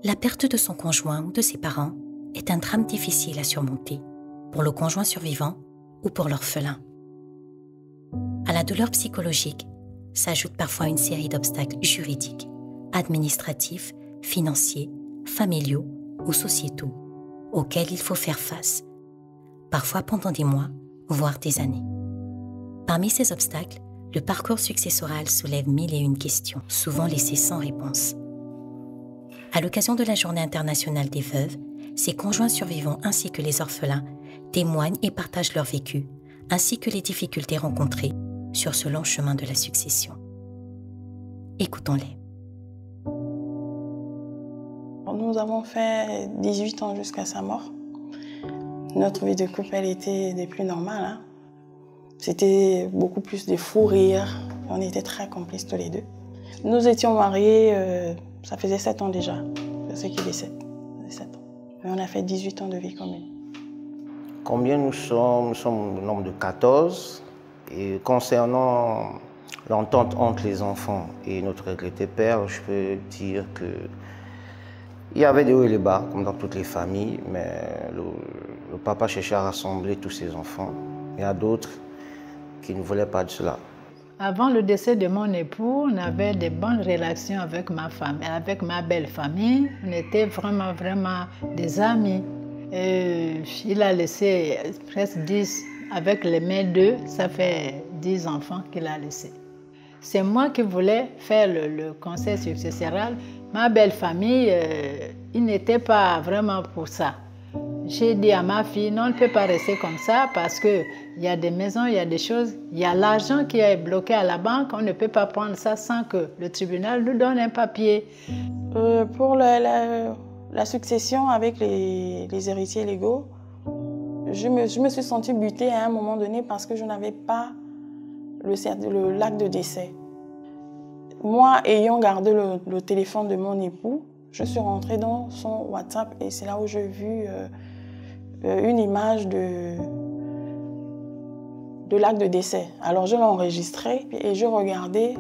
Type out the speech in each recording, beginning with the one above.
La perte de son conjoint ou de ses parents est un drame difficile à surmonter pour le conjoint survivant ou pour l'orphelin. À la douleur psychologique s'ajoute parfois une série d'obstacles juridiques, administratifs, financiers, familiaux ou sociétaux auxquels il faut faire face, parfois pendant des mois, voire des années. Parmi ces obstacles, le parcours successoral soulève 1001 questions, souvent laissées sans réponse. À l'occasion de la Journée internationale des veuves, ces conjoints survivants ainsi que les orphelins témoignent et partagent leur vécu, ainsi que les difficultés rencontrées sur ce long chemin de la succession. Écoutons-les. Nous avons fait 18 ans jusqu'à sa mort. Notre vie de couple, elle était des plus normales. Hein. C'était beaucoup plus de fous rires. On était très complices tous les deux. Nous étions mariés, ça faisait 7 ans déjà. C'est ce qui décède. 7 ans. Mais on a fait 18 ans de vie commune. Combien nous sommes? Nous sommes au nombre de 14. Et concernant l'entente entre les enfants et notre regretté père, je peux dire que il y avait des hauts et des bas, comme dans toutes les familles, mais le papa cherchait à rassembler tous ses enfants. Il y a d'autres qui ne voulaient pas de cela. Avant le décès de mon époux, on avait de bonnes relations avec ma famille, avec ma belle famille. On était vraiment des amis. Et il a laissé presque 10, avec les mes deux, ça fait 10 enfants qu'il a laissés. C'est moi qui voulais faire le conseil successoral. Ma belle famille, ils n'étaient pas vraiment pour ça. J'ai dit à ma fille, non, on ne peut pas rester comme ça parce qu'il y a des maisons, il y a des choses, il y a l'argent qui est bloqué à la banque, on ne peut pas prendre ça sans que le tribunal nous donne un papier. Pour la succession avec les héritiers légaux, je me suis sentie butée à un moment donné parce que je n'avais pas l'acte de décès. Moi, ayant gardé le téléphone de mon époux, je suis rentrée dans son WhatsApp et c'est là où j'ai vu une image de l'acte de décès. Alors je l'ai enregistré et je regardais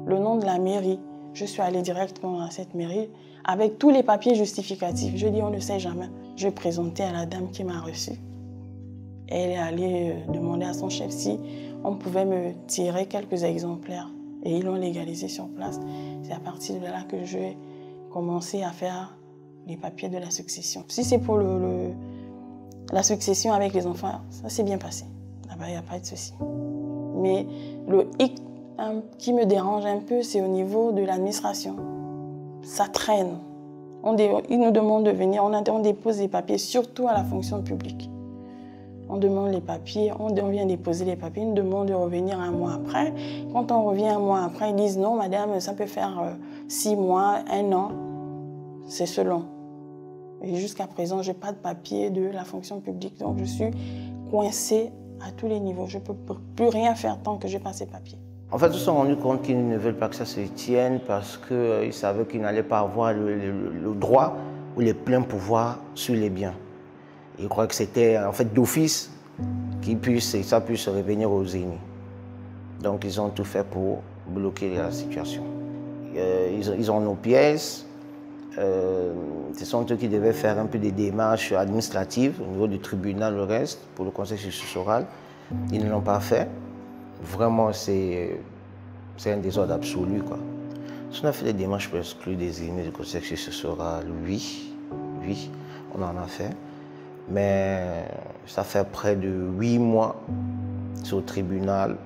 le nom de la mairie. Je suis allée directement à cette mairie avec tous les papiers justificatifs. Je dis on ne sait jamais. Je présentais à la dame qui m'a reçue. Elle est allée demander à son chef si on pouvait me tirer quelques exemplaires. Et ils l'ont légalisé sur place. C'est à partir de là que j'ai commencé à faire les papiers de la succession. Si c'est pour la succession avec les enfants, ça s'est bien passé. Là-bas, il n'y a pas de souci. Mais le hic qui me dérange un peu, c'est au niveau de l'administration. Ça traîne. Ils nous demandent de venir, on dépose des papiers, surtout à la fonction publique. On demande les papiers, on vient déposer les papiers, ils nous demandent de revenir un mois après. Quand on revient un mois après, ils disent non, madame, ça peut faire 6 mois, 1 an. C'est selon. Et jusqu'à présent, je n'ai pas de papier de la fonction publique. Donc, je suis coincée à tous les niveaux. Je ne peux plus rien faire tant que je n'ai pas ces papiers. En fait, ils se sont rendus compte qu'ils ne veulent pas que ça se tienne parce qu'ils savaient qu'ils n'allaient pas avoir le droit ou les pleins pouvoirs sur les biens. Ils croyaient que c'était en fait d'office que ça puisse revenir aux aînés. Donc, ils ont tout fait pour bloquer la situation. Ils ont nos pièces. Ce sont eux qui devaient faire un peu des démarches administratives au niveau du tribunal, le reste, pour le conseil successoral. Ils ne l'ont pas fait. Vraiment, c'est un désordre absolu, quoi. Si on a fait des démarches pour exclure des aînés du conseil successoral, oui, on en a fait. Mais ça fait près de 8 mois sur le tribunal.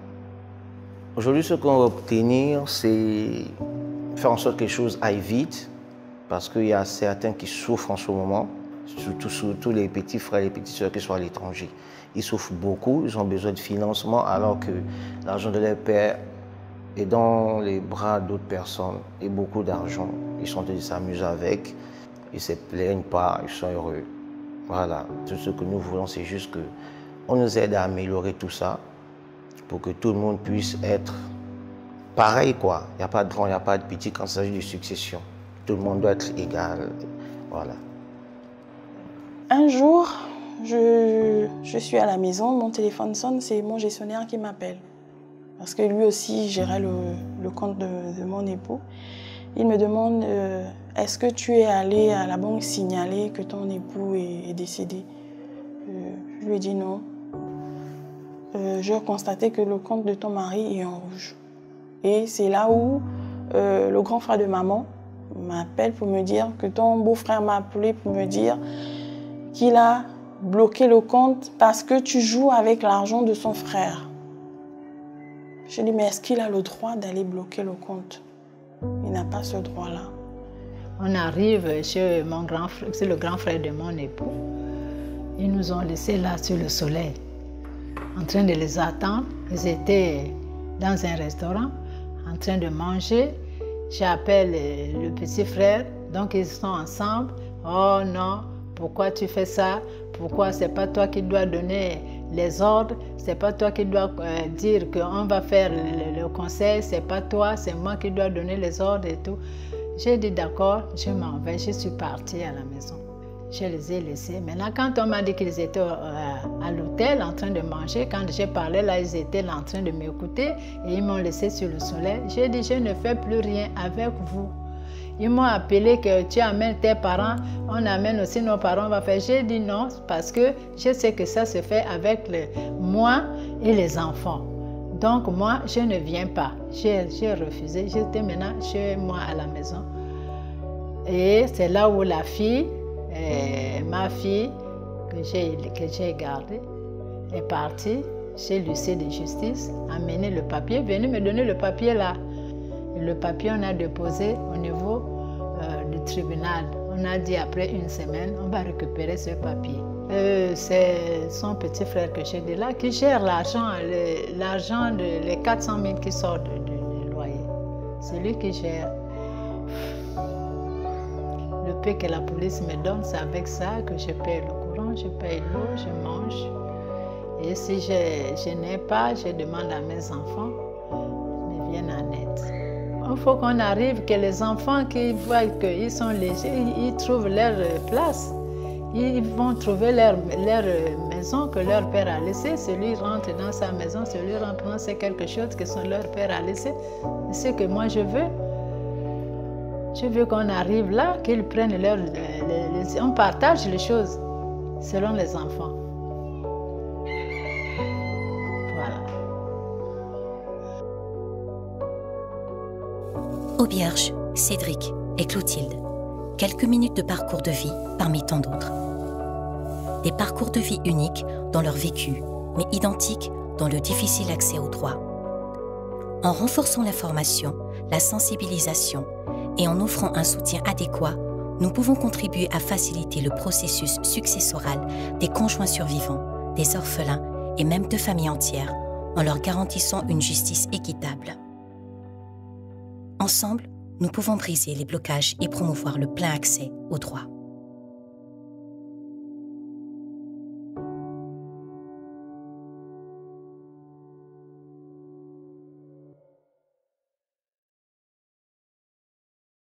Aujourd'hui, ce qu'on va obtenir, c'est faire en sorte que les choses aillent vite, parce qu'il y a certains qui souffrent en ce moment, surtout les petits frères et les petites sœurs qui sont à l'étranger. Ils souffrent beaucoup, ils ont besoin de financement, alors que l'argent de leur père est dans les bras d'autres personnes et beaucoup d'argent. Ils sont en train de s'amuser avec, ils ne se plaignent pas, ils sont heureux. Voilà, tout ce que nous voulons, c'est juste qu'on nous aide à améliorer tout ça pour que tout le monde puisse être pareil, quoi. Il n'y a pas de grand, il n'y a pas de petit quand il s'agit de succession. Tout le monde doit être égal, voilà. Un jour, je suis à la maison, mon téléphone sonne, c'est mon gestionnaire qui m'appelle. Parce que lui aussi gérait le compte de mon époux. Il me demande est-ce que tu es allé à la banque signaler que ton époux est décédé? Je lui ai dit non. J'ai constaté que le compte de ton mari est en rouge. Et c'est là où le grand frère de maman m'appelle pour me dire que ton beau-frère m'a appelé pour me dire qu'il a bloqué le compte parce que tu joues avec l'argent de son frère. Je lui ai dit, mais est-ce qu'il a le droit d'aller bloquer le compte? Il n'a pas ce droit-là. On arrive chez mon grand frère, c'est le grand frère de mon époux. Ils nous ont laissés là sur le soleil, en train de les attendre. Ils étaient dans un restaurant, en train de manger. J'appelle le petit frère, donc ils sont ensemble. Oh non, pourquoi tu fais ça? Pourquoi c'est pas toi qui dois donner les ordres? C'est pas toi qui dois dire qu'on va faire le conseil? C'est pas toi, c'est moi qui dois donner les ordres et tout. J'ai dit d'accord, je m'en vais, je suis partie à la maison. Je les ai laissés. Maintenant, quand on m'a dit qu'ils étaient à l'hôtel en train de manger, quand j'ai parlé là, ils étaient là en train de m'écouter et ils m'ont laissé sur le soleil. J'ai dit, je ne fais plus rien avec vous. Ils m'ont appelé que tu amènes tes parents, on amène aussi nos parents, on va faire. J'ai dit non, parce que je sais que ça se fait avec moi et les enfants. Donc moi, je ne viens pas. J'ai refusé. J'étais maintenant chez moi à la maison. Et c'est là où la fille, ma fille, que j'ai gardée, est partie chez l'huissier de justice, a amené le papier, venue me donner le papier là. Et le papier, on a déposé au niveau du tribunal. On a dit après une semaine, on va récupérer ce papier. C'est son petit frère que j'ai dit là qui gère l'argent, les 400 000 qui sortent du loyer. C'est lui qui gère. Le peu que la police me donne, c'est avec ça que je paye le courant, je paye l'eau, je mange. Et si je n'ai pas, je demande à mes enfants de viennent en aide. Il faut qu'on arrive, que les enfants qui voient qu'ils sont légers, ils trouvent leur place. Ils vont trouver leur maison que leur père a laissée. Celui rentre dans sa maison, celui rentre dans quelque chose que leur père a laissé. C'est ce que moi je veux. Je veux qu'on arrive là, qu'ils prennent on partage les choses selon les enfants. Voilà. Aubierge, Cédric et Clotilde. Quelques minutes de parcours de vie parmi tant d'autres. Des parcours de vie uniques dans leur vécu, mais identiques dans le difficile accès au droit. En renforçant l'information, la sensibilisation et en offrant un soutien adéquat, nous pouvons contribuer à faciliter le processus successoral des conjoints survivants, des orphelins et même de familles entières, en leur garantissant une justice équitable. Ensemble, nous pouvons briser les blocages et promouvoir le plein accès au droit.